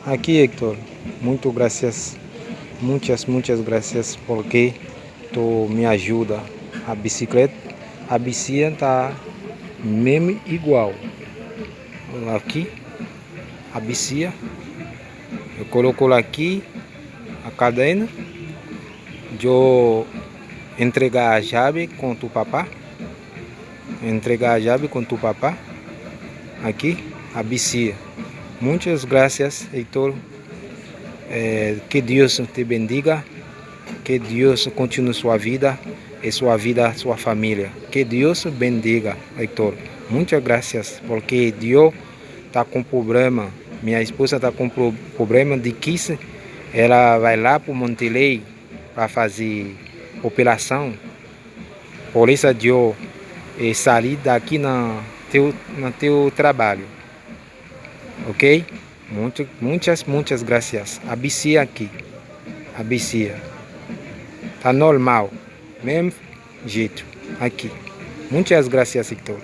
Aqui, Hector, muito graças, muitas graças porque tu me ajuda. A bicicleta tá mesmo igual. Aqui, a bicicleta, eu coloco aqui a cadena, eu entregar a chave com tu papá, aqui, a bicicleta. Muitas graças, Heitor. Que Deus te bendiga. Que Deus continue sua vida, sua família. Que Deus bendiga, Heitor. Muitas graças, porque Deus está com problema. Minha esposa está com problema de que ela vai lá para o Montelei para fazer operação. Por isso Deus sair daqui no teu trabalho. Ok? Muitas graças. A bicicleta aqui. A bicicleta. Tá normal. Mesmo jeito. Aqui. Muitas graças, Hector.